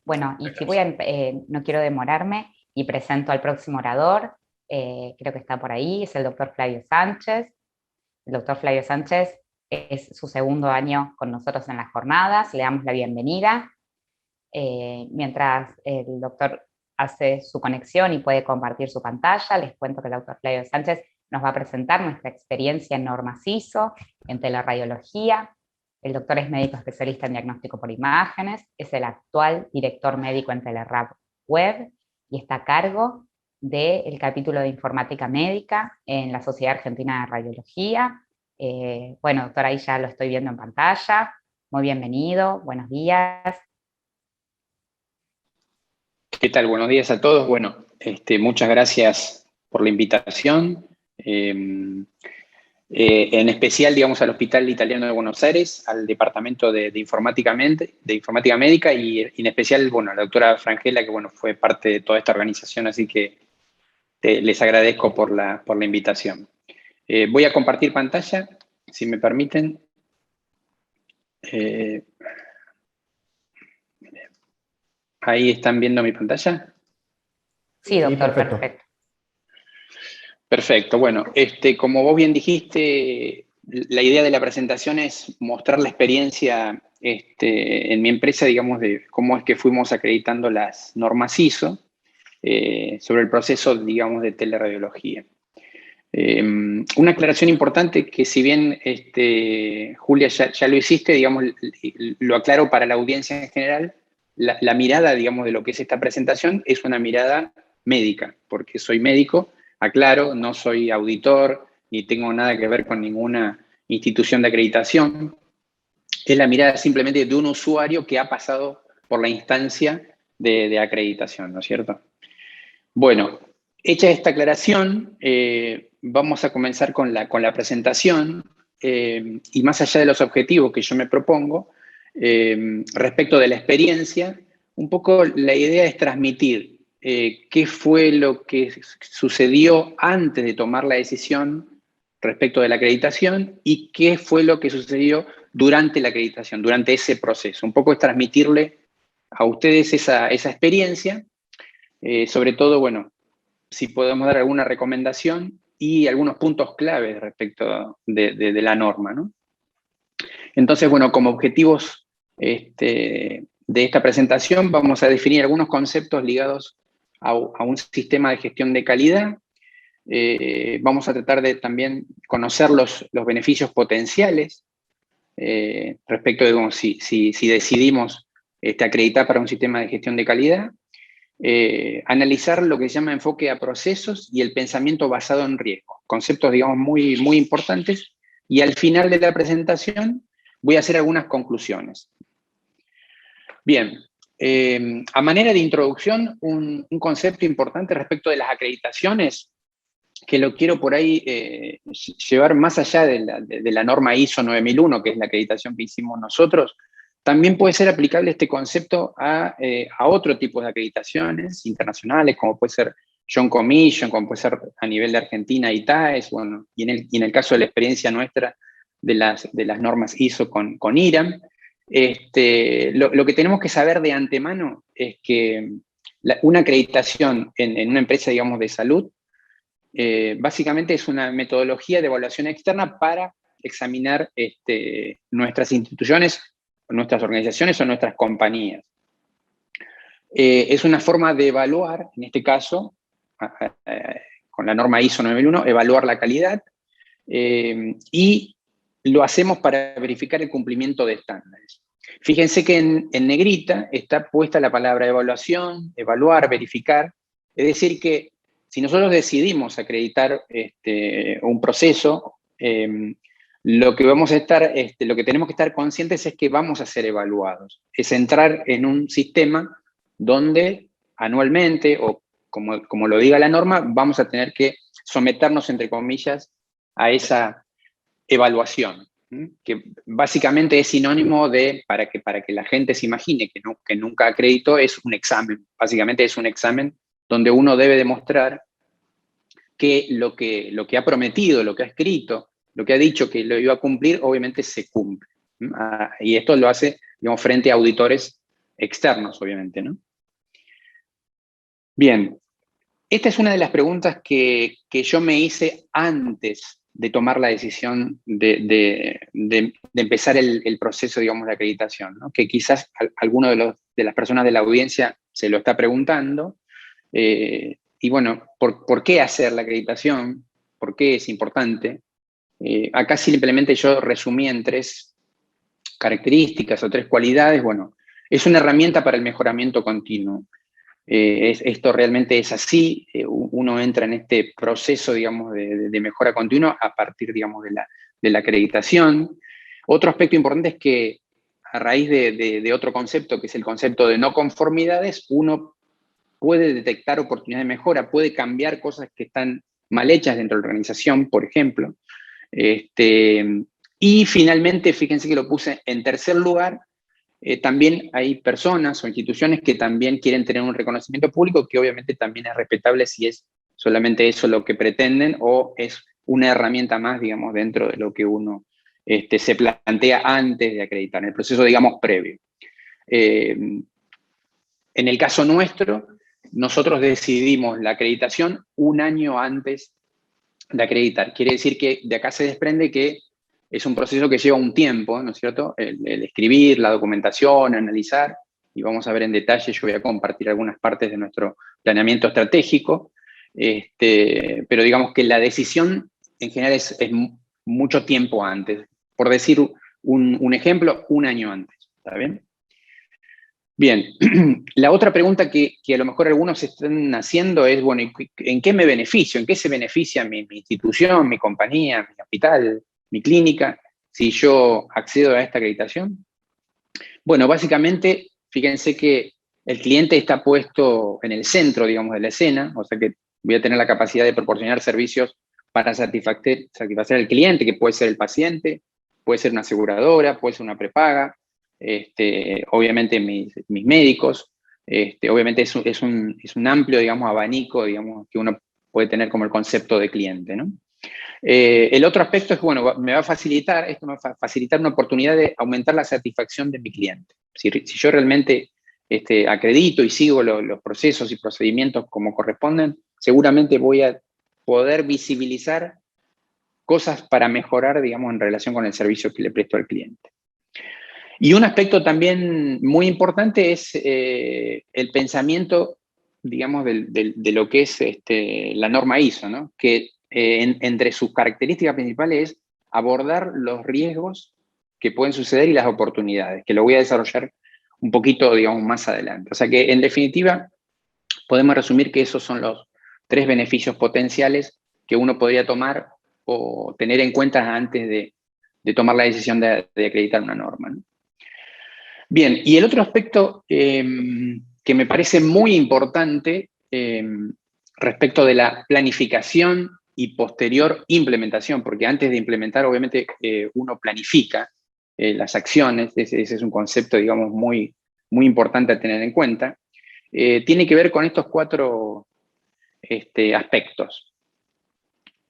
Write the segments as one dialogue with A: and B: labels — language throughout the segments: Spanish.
A: Bueno, y si no quiero demorarme y presento al próximo orador, creo que está por ahí, es el doctor Flavio Sánchez. El doctor Flavio Sánchez es su segundo año con nosotros en las jornadas, le damos la bienvenida. Mientras el doctor hace su conexión y puede compartir su pantalla, les cuento que el doctor Flavio Sánchez nos va a presentar nuestra experiencia en normas ISO, en teleradiología. El doctor es médico especialista en diagnóstico por imágenes, es el actual director médico en Telerad Web y está a cargo del capítulo de informática médica en la Sociedad Argentina de Radiología. Bueno, doctor, ahí ya lo estoy viendo en pantalla. Muy bienvenido, buenos días.
B: ¿Qué tal? Buenos días a todos. Bueno, muchas gracias por la invitación. En especial, digamos, al Hospital Italiano de Buenos Aires, al Departamento de Informática Médica y en especial, bueno, a la doctora Frangela, que, bueno, fue parte de toda esta organización, así que les agradezco por la invitación. Voy a compartir pantalla, si me permiten. ¿Ahí están viendo mi pantalla?
A: Sí, doctor,
C: Sí, perfecto.
A: perfecto.
B: Perfecto. Bueno, como vos bien dijiste, la idea de la presentación es mostrar la experiencia en mi empresa, digamos, de cómo es que fuimos acreditando las normas ISO sobre el proceso, digamos, de teleradiología. Una aclaración importante que, si bien Julia ya lo hiciste, digamos, lo aclaro para la audiencia en general, la mirada, digamos, de lo que es esta presentación es una mirada médica, porque soy médico, aclaro, no soy auditor, ni tengo nada que ver con ninguna institución de acreditación. Es la mirada simplemente de un usuario que ha pasado por la instancia de acreditación, ¿no es cierto? Bueno, hecha esta aclaración, vamos a comenzar con la presentación y más allá de los objetivos que yo me propongo, respecto de la experiencia, un poco la idea es transmitir qué fue lo que sucedió antes de tomar la decisión respecto de la acreditación y qué fue lo que sucedió durante la acreditación, durante ese proceso. Un poco es transmitirle a ustedes esa experiencia. Sobre todo, bueno, si podemos dar alguna recomendación y algunos puntos claves respecto de la norma, ¿no? Entonces, bueno, como objetivos de esta presentación vamos a definir algunos conceptos ligados a un sistema de gestión de calidad. Vamos a tratar de también conocer los beneficios potenciales respecto de, bueno, si decidimos acreditar para un sistema de gestión de calidad. Analizar lo que se llama enfoque a procesos y el pensamiento basado en riesgo. Conceptos, digamos, muy, muy importantes. Y al final de la presentación voy a hacer algunas conclusiones. Bien, a manera de introducción, un concepto importante respecto de las acreditaciones, que lo quiero por ahí llevar más allá de la norma ISO 9001, que es la acreditación que hicimos nosotros. También puede ser aplicable este concepto a otro tipo de acreditaciones internacionales, como puede ser Joint Commission, como puede ser a nivel de Argentina, ITAES, bueno, y en el caso de la experiencia nuestra de las normas ISO con IRAM. Lo que tenemos que saber de antemano es que una acreditación en una empresa, digamos, de salud, básicamente es una metodología de evaluación externa para examinar nuestras instituciones, nuestras organizaciones o nuestras compañías. Es una forma de evaluar, en este caso, con la norma ISO 9001, evaluar la calidad, y lo hacemos para verificar el cumplimiento de estándares. Fíjense que en negrita está puesta la palabra evaluación, evaluar, verificar, es decir que si nosotros decidimos acreditar un proceso, lo que lo que tenemos que estar conscientes es que vamos a ser evaluados. Es entrar en un sistema donde anualmente, o como lo diga la norma, vamos a tener que someternos, entre comillas, a esa evaluación, que básicamente es sinónimo de, para que la gente se imagine que nunca acreditó, es un examen. Básicamente es un examen donde uno debe demostrar que lo que ha prometido, lo que ha escrito, lo que ha dicho que lo iba a cumplir, obviamente se cumple. Y esto lo hace, digamos, frente a auditores externos, obviamente, ¿no? Bien, esta es una de las preguntas que yo me hice antes de tomar la decisión de empezar el proceso, digamos, de acreditación, ¿no? Que quizás alguno de las personas de la audiencia se lo está preguntando. Y bueno, ¿por qué hacer la acreditación? ¿Por qué es importante? Acá simplemente yo resumí en 3 características o 3 cualidades. Bueno, es una herramienta para el mejoramiento continuo. Esto realmente es así, uno entra en este proceso, digamos, de mejora continua a partir, digamos, de la acreditación. Otro aspecto importante es que a raíz de otro concepto, que es el concepto de no conformidades, uno puede detectar oportunidades de mejora, puede cambiar cosas que están mal hechas dentro de la organización, por ejemplo. Y finalmente, fíjense que lo puse en tercer lugar, también hay personas o instituciones que también quieren tener un reconocimiento público, que obviamente también es respetable si es solamente eso lo que pretenden o es una herramienta más, digamos, dentro de lo que uno se plantea antes de acreditar, en el proceso, digamos, previo. En el caso nuestro, nosotros decidimos la acreditación un año antes de acreditar. Quiere decir que de acá se desprende que es un proceso que lleva un tiempo, ¿no es cierto? El escribir, la documentación, analizar, y vamos a ver en detalle, yo voy a compartir algunas partes de nuestro planeamiento estratégico, pero digamos que la decisión en general es mucho tiempo antes. Por decir un ejemplo, un año antes, ¿está bien? Bien, la otra pregunta que a lo mejor algunos están haciendo es, bueno, ¿en qué me beneficio? ¿En qué se beneficia mi institución, mi compañía, mi hospital, mi clínica, si yo accedo a esta acreditación? Bueno, básicamente, fíjense que el cliente está puesto en el centro, digamos, de la escena, o sea que voy a tener la capacidad de proporcionar servicios para satisfacer al cliente, que puede ser el paciente, puede ser una aseguradora, puede ser una prepaga, obviamente mis médicos, obviamente es un amplio, digamos, abanico, digamos, que uno puede tener como el concepto de cliente, ¿no? El otro aspecto es, bueno, esto me va a facilitar una oportunidad de aumentar la satisfacción de mi cliente. Si yo realmente acredito y sigo los procesos y procedimientos como corresponden, seguramente voy a poder visibilizar cosas para mejorar, digamos, en relación con el servicio que le presto al cliente. Y un aspecto también muy importante es el pensamiento, digamos, de lo que es la norma ISO, ¿no? Que entre sus características principales es abordar los riesgos que pueden suceder y las oportunidades, que lo voy a desarrollar un poquito, digamos, más adelante. O sea que, en definitiva, podemos resumir que esos son los 3 beneficios potenciales que uno podría tomar o tener en cuenta antes de tomar la decisión de acreditar una norma, ¿no? Bien, y el otro aspecto que me parece muy importante respecto de la planificación y posterior implementación, porque antes de implementar, obviamente, uno planifica las acciones, ese es un concepto, digamos, muy, muy importante a tener en cuenta, tiene que ver con estos 4 aspectos.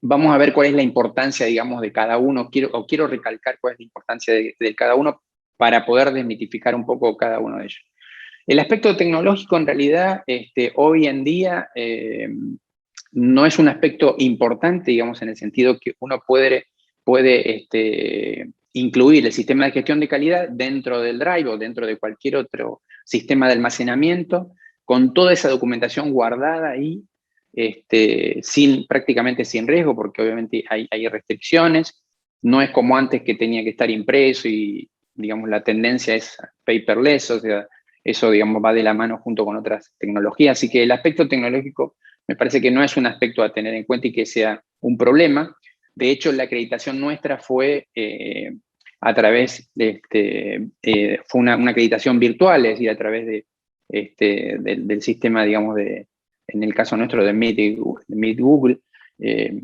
B: Vamos a ver cuál es la importancia, digamos, de cada uno, quiero recalcar cuál es la importancia de cada uno para poder desmitificar un poco cada uno de ellos. El aspecto tecnológico, en realidad, hoy en día no es un aspecto importante, digamos, en el sentido que uno puede incluir el sistema de gestión de calidad dentro del Drive o dentro de cualquier otro sistema de almacenamiento, con toda esa documentación guardada ahí, prácticamente sin riesgo, porque obviamente hay restricciones. No es como antes, que tenía que estar impreso y, digamos, la tendencia es paperless, o sea, eso, digamos, va de la mano junto con otras tecnologías. Así que el aspecto tecnológico me parece que no es un aspecto a tener en cuenta y que sea un problema. De hecho, la acreditación nuestra fue a través fue una acreditación virtual, es decir, a través del sistema, digamos, en el caso nuestro de Meet Google.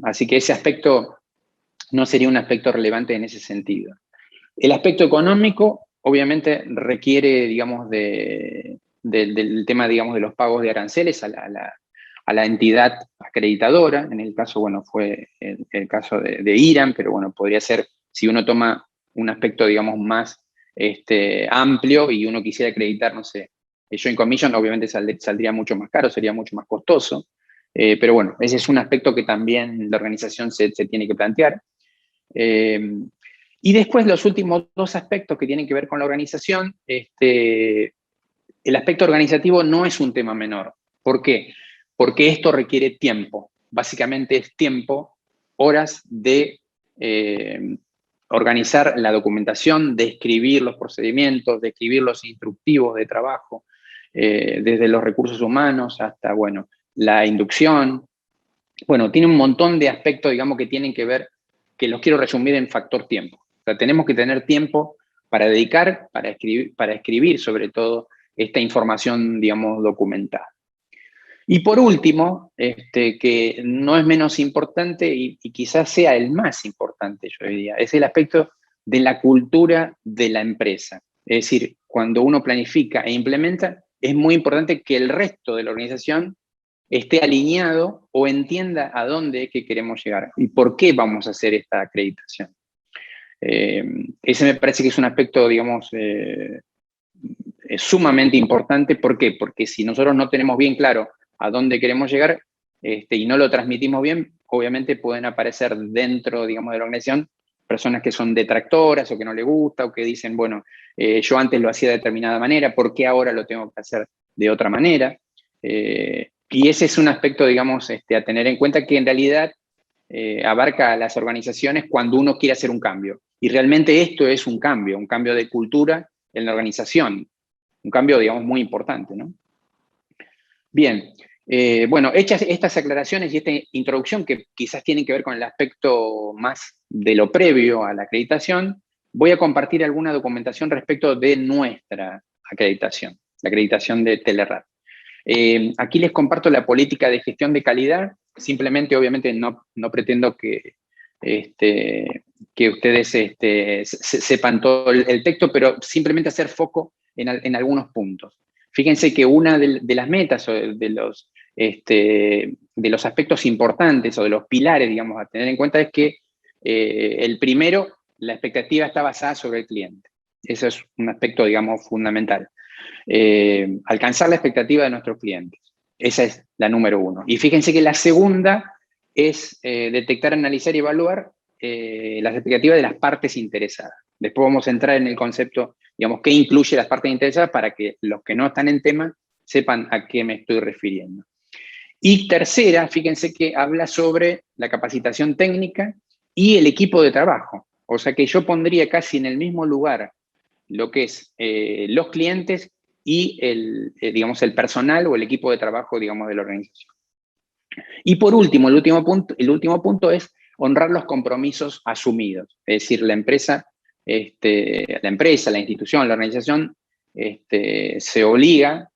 B: Así que ese aspecto no sería un aspecto relevante en ese sentido. El aspecto económico, obviamente, requiere, digamos, del tema, digamos, de los pagos de aranceles a la entidad acreditadora. En el caso, bueno, fue el caso de IRAM, pero bueno, podría ser, si uno toma un aspecto, digamos, más amplio y uno quisiera acreditar, no sé, el Joint Commission, obviamente saldría mucho más caro, sería mucho más costoso, pero bueno, ese es un aspecto que también la organización se tiene que plantear. Y después los últimos dos aspectos que tienen que ver con la organización, el aspecto organizativo no es un tema menor. ¿Por qué? Porque esto requiere tiempo. Básicamente es tiempo, horas de organizar la documentación, de escribir los procedimientos, de escribir los instructivos de trabajo, desde los recursos humanos hasta, bueno, la inducción. Bueno, tiene un montón de aspectos, digamos, que tienen que ver, que los quiero resumir en factor tiempo. O sea, tenemos que tener tiempo para dedicar, para escribir sobre todo esta información, digamos, documentada. Y por último, que no es menos importante y quizás sea el más importante, yo diría, es el aspecto de la cultura de la empresa. Es decir, cuando uno planifica e implementa, es muy importante que el resto de la organización esté alineado o entienda a dónde es que queremos llegar y por qué vamos a hacer esta acreditación. Ese me parece que es un aspecto, digamos, sumamente importante. ¿Por qué? Porque si nosotros no tenemos bien claro a dónde queremos llegar y no lo transmitimos bien, obviamente pueden aparecer dentro, digamos, de la organización personas que son detractoras o que no les gusta o que dicen, bueno, yo antes lo hacía de determinada manera, ¿por qué ahora lo tengo que hacer de otra manera? Y ese es un aspecto, digamos, a tener en cuenta que en realidad abarca a las organizaciones cuando uno quiere hacer un cambio. Y realmente esto es un cambio de cultura en la organización, un cambio, digamos, muy importante, ¿no? Bien, bueno, hechas estas aclaraciones y esta introducción que quizás tienen que ver con el aspecto más de lo previo a la acreditación, voy a compartir alguna documentación respecto de nuestra acreditación, la acreditación de Telerad. Aquí les comparto la política de gestión de calidad. Simplemente, obviamente, no pretendo que ustedes sepan todo el texto, pero simplemente hacer foco en algunos puntos. Fíjense que una de las metas o de los aspectos importantes o de los pilares, digamos, a tener en cuenta es que el primero, la expectativa está basada sobre el cliente. Eso es un aspecto, digamos, fundamental. Alcanzar la expectativa de nuestros clientes. Esa es la número uno. Y fíjense que la segunda es detectar, analizar y evaluar las expectativas de las partes interesadas. Después vamos a entrar en el concepto, digamos, qué incluye las partes interesadas para que los que no están en tema sepan a qué me estoy refiriendo. Y tercera, fíjense que habla sobre la capacitación técnica y el equipo de trabajo. O sea que yo pondría casi en el mismo lugar lo que es los clientes y digamos, el personal o el equipo de trabajo, digamos, de la organización. Y por último, el último punto es honrar los compromisos asumidos. Es decir, la empresa, la institución, la organización, se obliga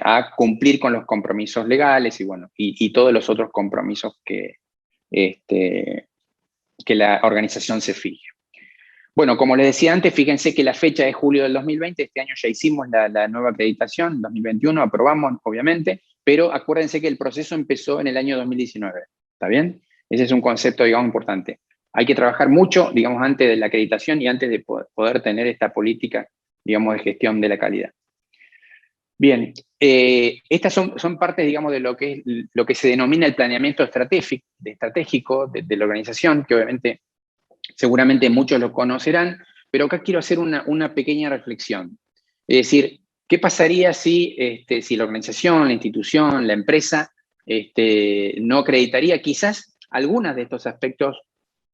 B: a cumplir con los compromisos legales y, bueno, y todos los otros compromisos que la organización se fije. Bueno, como les decía antes, fíjense que la fecha es julio del 2020, este año ya hicimos la nueva acreditación, 2021, aprobamos, obviamente, pero acuérdense que el proceso empezó en el año 2019, ¿está bien? Ese es un concepto, digamos, importante. Hay que trabajar mucho, digamos, antes de la acreditación y antes de poder tener esta política, digamos, de gestión de la calidad. Bien, estas son partes, digamos, de lo que se denomina el planeamiento estratégico de la organización, que obviamente seguramente muchos lo conocerán, pero acá quiero hacer una pequeña reflexión. Es decir, ¿qué pasaría si la organización, la institución, la empresa no acreditaría? Quizás algunos de estos aspectos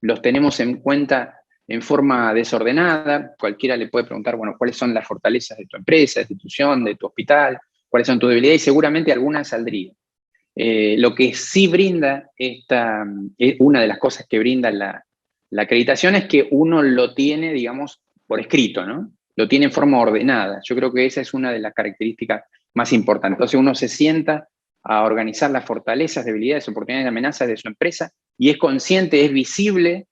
B: los tenemos en cuenta en forma desordenada. Cualquiera le puede preguntar, bueno, ¿cuáles son las fortalezas de tu empresa, de tu institución, de tu hospital? ¿Cuáles son tus debilidades? Y seguramente algunas saldrían. Lo que sí brinda una de las cosas que brinda la acreditación es que uno lo tiene, digamos, por escrito, ¿no? Lo tiene en forma ordenada. Yo creo que esa es una de las características más importantes. Entonces uno se sienta a organizar las fortalezas, debilidades, oportunidades y amenazas de su empresa y es consciente, es visible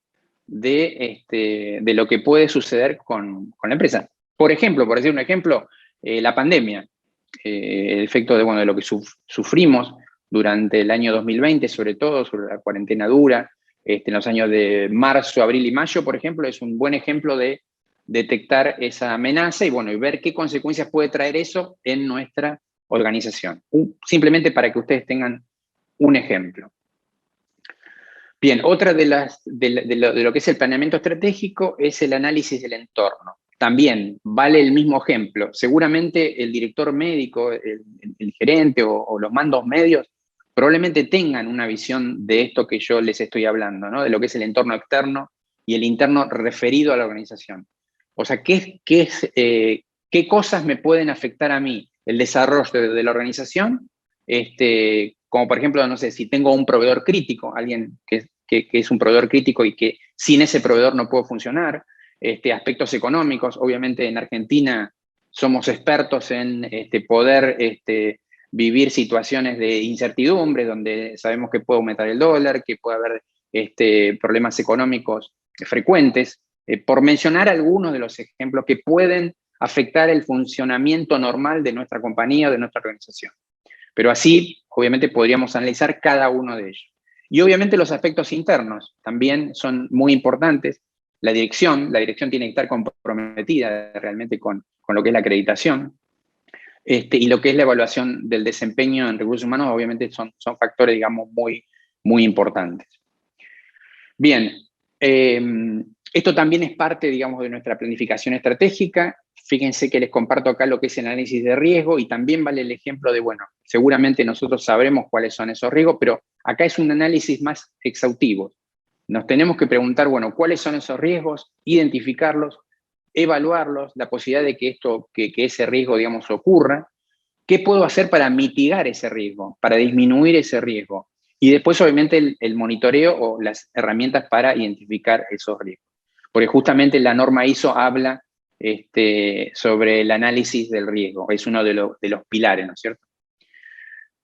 B: de lo que puede suceder con la empresa. Por ejemplo, por decir un ejemplo, la pandemia, el efecto de lo que sufrimos durante el año 2020, sobre todo, sobre la cuarentena dura, en los años de marzo, abril y mayo, por ejemplo, es un buen ejemplo de detectar esa amenaza y, bueno, y ver qué consecuencias puede traer eso en nuestra organización. Simplemente para que ustedes tengan un ejemplo. Bien, otra de lo que es el planeamiento estratégico es el análisis del entorno. También vale el mismo ejemplo. Seguramente el director médico, el gerente o los mandos medios probablemente tengan una visión de esto que yo les estoy hablando, ¿no? De lo que es el entorno externo y el interno referido a la organización. O sea, ¿qué cosas me pueden afectar a mí? El desarrollo de la organización, como por ejemplo, no sé, si tengo un proveedor crítico, alguien que es un proveedor crítico y que sin ese proveedor no puedo funcionar, aspectos económicos. Obviamente en Argentina somos expertos en poder vivir situaciones de incertidumbre, donde sabemos que puede aumentar el dólar, que puede haber problemas económicos frecuentes, por mencionar algunos de los ejemplos que pueden afectar el funcionamiento normal de nuestra compañía o de nuestra organización. Pero así, obviamente, podríamos analizar cada uno de ellos. Y obviamente los aspectos internos también son muy importantes. La dirección tiene que estar comprometida realmente con lo que es la acreditación. Y lo que es la evaluación del desempeño en recursos humanos, obviamente son factores, digamos, muy importantes. Bien, esto también es parte, digamos, de nuestra planificación estratégica. Fíjense que les comparto acá lo que es el análisis de riesgo y también vale el ejemplo de, bueno, seguramente nosotros sabremos cuáles son esos riesgos, pero acá es un análisis más exhaustivo. Nos tenemos que preguntar, bueno, ¿cuáles son esos riesgos? Identificarlos, evaluarlos, la posibilidad de que ese riesgo, digamos, ocurra. ¿Qué puedo hacer para mitigar ese riesgo, para disminuir ese riesgo? Y después, obviamente, el monitoreo o las herramientas para identificar esos riesgos. Porque justamente la norma ISO habla sobre el análisis del riesgo. Es uno de los pilares, ¿no es cierto?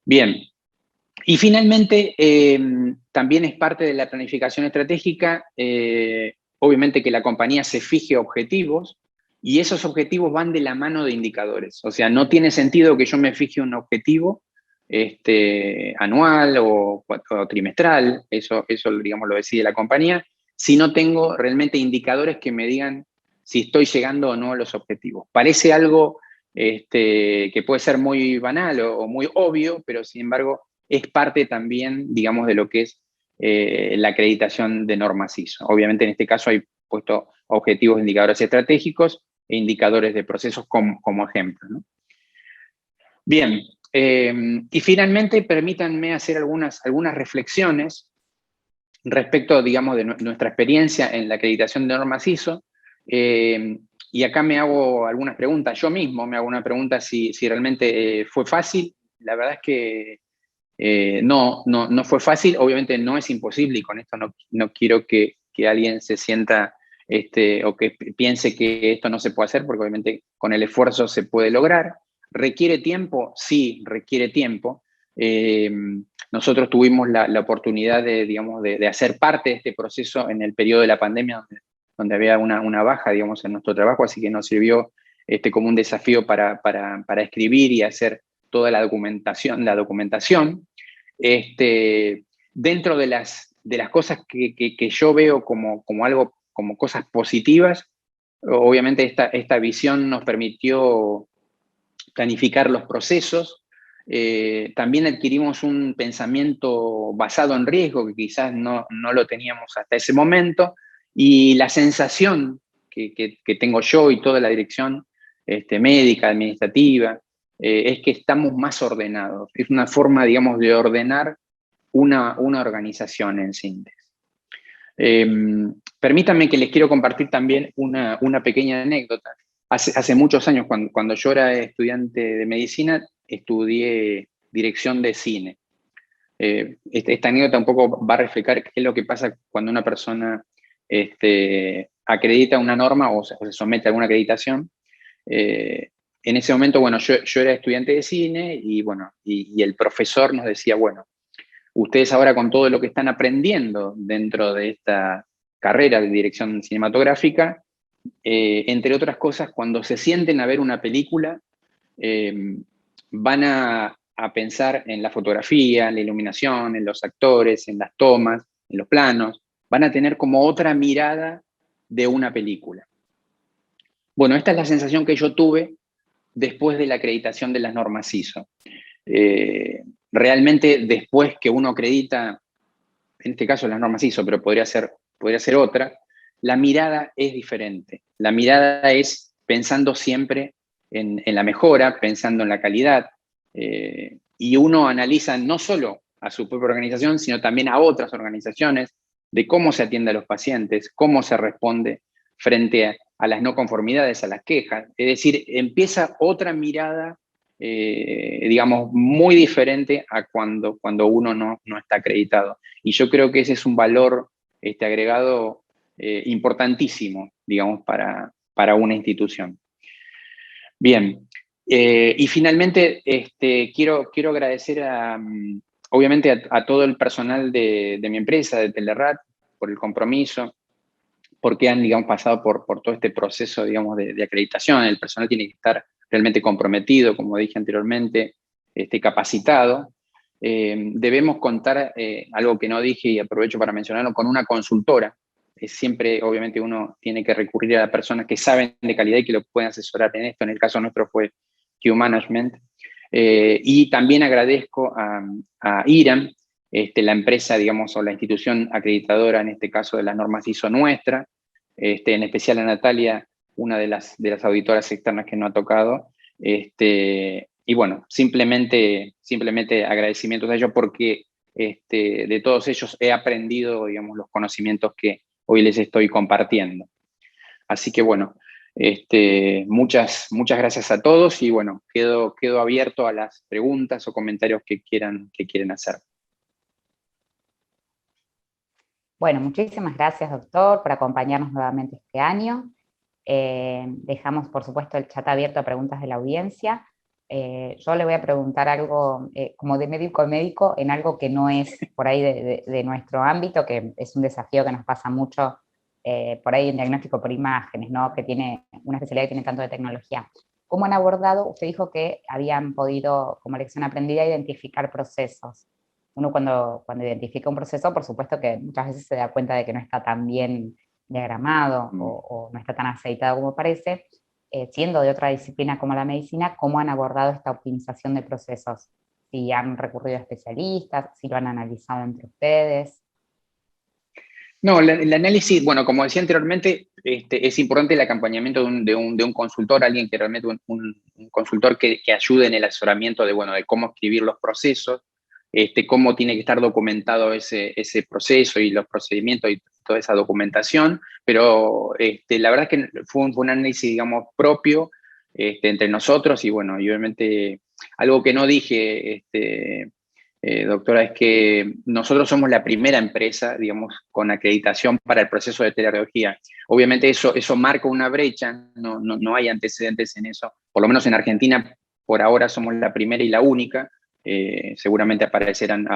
B: Bien. Y finalmente, también es parte de la planificación estratégica, obviamente que la compañía se fije objetivos y esos objetivos van de la mano de indicadores. O sea, no tiene sentido que yo me fije un objetivo anual o trimestral, eso digamos lo decide la compañía, si no tengo realmente indicadores que me digan si estoy llegando o no a los objetivos. Parece algo que puede ser muy banal o muy obvio, pero sin embargo es parte también, digamos, de lo que es la acreditación de normas ISO. Obviamente en este caso hay puesto objetivos de indicadores estratégicos e indicadores de procesos como ejemplo, ¿no? Bien, y finalmente permítanme hacer algunas reflexiones respecto, digamos, de nuestra experiencia en la acreditación de normas ISO. Y acá me hago algunas preguntas, yo mismo me hago una pregunta si realmente fue fácil. La verdad es que no fue fácil, obviamente no es imposible y con esto no quiero que alguien se sienta o que piense que esto no se puede hacer, porque obviamente con el esfuerzo se puede lograr. ¿Requiere tiempo? Sí, requiere tiempo. Nosotros tuvimos la oportunidad de hacer parte de este proceso en el periodo de la pandemia, donde había una baja, digamos, en nuestro trabajo, así que nos sirvió como un desafío para escribir y hacer toda la documentación. Dentro de las cosas que yo veo como cosas positivas, obviamente esta visión nos permitió planificar los procesos. También adquirimos un pensamiento basado en riesgo que quizás no lo teníamos hasta ese momento, y la sensación que tengo yo y toda la dirección médica, administrativa, es que estamos más ordenados. Es una forma, digamos, de ordenar una organización en síntesis. Permítanme que les quiero compartir también una pequeña anécdota. Hace muchos años, cuando yo era estudiante de medicina, estudié dirección de cine. Esta anécdota un poco va a reflejar qué es lo que pasa cuando una persona acredita una norma o se somete a alguna acreditación. En ese momento, bueno, yo era estudiante de cine y, bueno, y el profesor nos decía, bueno, ustedes ahora con todo lo que están aprendiendo dentro de esta carrera de dirección cinematográfica, entre otras cosas, cuando se sienten a ver una película, van a pensar en la fotografía, en la iluminación, en los actores, en las tomas, en los planos. Van a tener como otra mirada de una película. Bueno, esta es la sensación que yo tuve después de la acreditación de las normas ISO. Realmente después que uno acredita, en este caso las normas ISO, pero podría ser otra, la mirada es diferente. La mirada es pensando siempre en la mejora, pensando en la calidad, y uno analiza no solo a su propia organización, sino también a otras organizaciones, de cómo se atiende a los pacientes, cómo se responde frente a las no conformidades, a las quejas. Es decir, empieza otra mirada, digamos, muy diferente a cuando uno no está acreditado. Y yo creo que ese es un valor agregado importantísimo, digamos, para una institución. Bien, y finalmente quiero agradecer obviamente a todo el personal de mi empresa, de Telerad, por el compromiso, porque han, digamos, pasado por todo este proceso, digamos, de acreditación. El personal tiene que estar realmente comprometido, como dije anteriormente, capacitado. Debemos contar, algo que no dije y aprovecho para mencionarlo, con una consultora. Siempre, obviamente, uno tiene que recurrir a personas que saben de calidad y que lo pueden asesorar en esto. En el caso nuestro fue Q Management. Y también agradezco a IRAM, la empresa, digamos, o la institución acreditadora, en este caso de las normas ISO nuestra, en especial a Natalia, una de las auditoras externas que no ha tocado. Y bueno, simplemente agradecimientos a ellos porque de todos ellos he aprendido, digamos, los conocimientos que hoy les estoy compartiendo. Así que bueno, muchas gracias a todos y bueno, quedo abierto a las preguntas o comentarios que quieran hacer.
A: Bueno, muchísimas gracias, doctor, por acompañarnos nuevamente este año. Dejamos, por supuesto, el chat abierto a preguntas de la audiencia. Yo le voy a preguntar algo como de médico a médico en algo que no es por ahí de nuestro ámbito, que es un desafío que nos pasa mucho por ahí en diagnóstico por imágenes, ¿no? Que tiene una especialidad que tiene tanto de tecnología. ¿Cómo han abordado? Usted dijo que habían podido, como lección aprendida, identificar procesos. Uno cuando identifica un proceso, por supuesto que muchas veces se da cuenta de que no está tan bien diagramado o no está tan aceitado como parece, siendo de otra disciplina como la medicina, ¿cómo han abordado esta optimización de procesos? Si han recurrido a especialistas, si lo han analizado entre ustedes.
B: No, el análisis, bueno, como decía anteriormente, es importante el acompañamiento de un consultor, alguien que realmente un consultor que ayude en el asesoramiento de cómo escribir los procesos, cómo tiene que estar documentado ese proceso y los procedimientos y toda esa documentación, pero la verdad es que fue un análisis, digamos, propio entre nosotros y bueno, y obviamente algo que no dije, doctora, es que nosotros somos la primera empresa, digamos, con acreditación para el proceso de teleradiología. Obviamente eso marca una brecha, no hay antecedentes en eso, por lo menos en Argentina, por ahora somos la primera y la única, seguramente aparecerán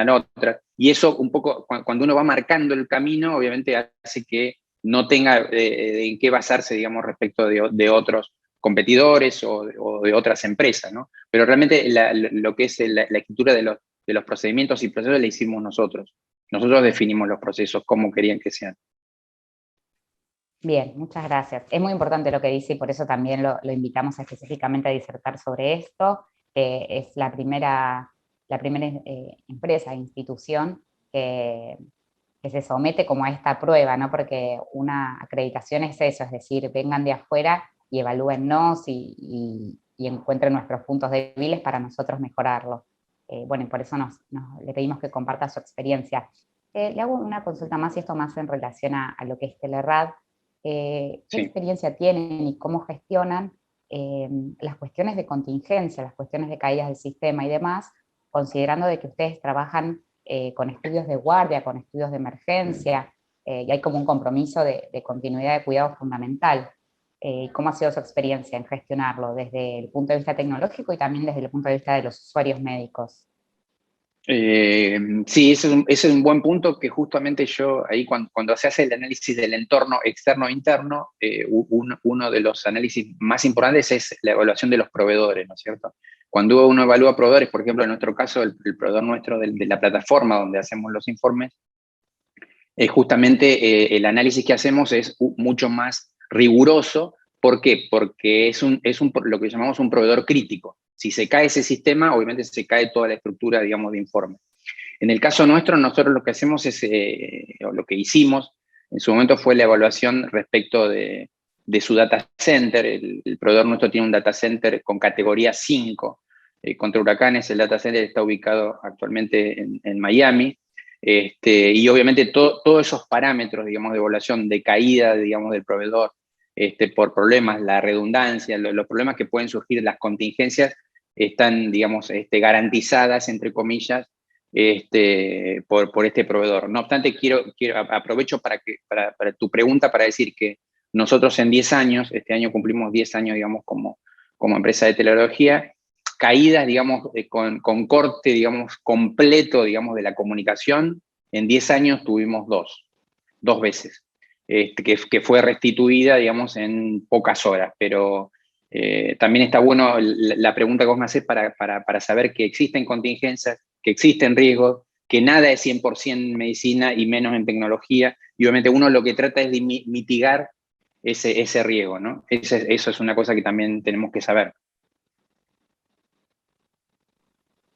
B: otras, y eso un poco, cuando uno va marcando el camino, obviamente hace que no tenga en qué basarse, digamos, respecto de otros competidores o de otras empresas, ¿no? Pero realmente lo que es la escritura de los procedimientos y procesos la hicimos nosotros. Nosotros definimos los procesos, cómo querían que sean.
A: Bien, muchas gracias. Es muy importante lo que dice y por eso también lo invitamos específicamente a disertar sobre esto. Es la primera empresa, institución que se somete como a esta prueba, ¿no? Porque una acreditación es eso, es decir, vengan de afuera y evalúennos y encuentren nuestros puntos débiles para nosotros mejorarlo. Bueno, y por eso le pedimos que comparta su experiencia. Le hago una consulta más y esto más en relación a lo que es Telerad. ¿Qué
B: Sí.
A: experiencia tienen y cómo gestionan las cuestiones de contingencia, las cuestiones de caídas del sistema y demás, considerando de que ustedes trabajan con estudios de guardia, con estudios de emergencia, y hay como un compromiso de continuidad de cuidado fundamental? ¿Cómo ha sido su experiencia en gestionarlo desde el punto de vista tecnológico y también desde el punto de vista de los usuarios médicos?
B: Sí, ese es un buen punto que justamente yo, ahí cuando se hace el análisis del entorno externo e interno, uno de los análisis más importantes es la evaluación de los proveedores, ¿no es cierto? Cuando uno evalúa proveedores, por ejemplo, en nuestro caso, el proveedor nuestro de la plataforma donde hacemos los informes, justamente el análisis que hacemos es mucho más riguroso ¿Por qué? Porque lo que llamamos un proveedor crítico. Si se cae ese sistema, obviamente se cae toda la estructura, digamos, de informe. En el caso nuestro, nosotros lo que hacemos es, o lo que hicimos en su momento fue la evaluación respecto de su data center. El proveedor nuestro tiene un data center con categoría 5 contra huracanes. El data center está ubicado actualmente en Miami. Y obviamente todos esos parámetros, digamos, de evaluación, de caída, digamos, del proveedor, por problemas, la redundancia, los problemas que pueden surgir, las contingencias, están, digamos, garantizadas, entre comillas, por este proveedor. No obstante, aprovecho para tu pregunta para decir que nosotros en 10 años, este año cumplimos 10 años, digamos, como empresa de tecnología, caídas, digamos, con corte, digamos, completo, digamos, de la comunicación, en 10 años tuvimos dos veces, que fue restituida, digamos, en pocas horas, pero también está bueno la pregunta que vos me hacés para saber que existen contingencias, que existen riesgos, que nada es 100% en medicina y menos en tecnología, y obviamente uno lo que trata es de mitigar ese riesgo, ¿no? Eso es una cosa que también tenemos que saber.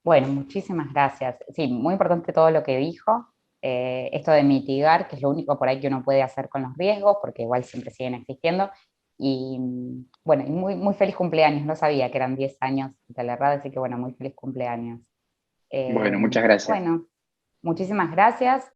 A: Bueno, muchísimas gracias. Sí, muy importante todo lo que dijo. Esto de mitigar, que es lo único por ahí que uno puede hacer con los riesgos, porque igual siempre siguen existiendo. Y bueno, y muy, muy feliz cumpleaños. No sabía que eran 10 años de la radio, así que bueno, muy feliz cumpleaños.
B: Bueno, muchas gracias.
A: Bueno, muchísimas gracias.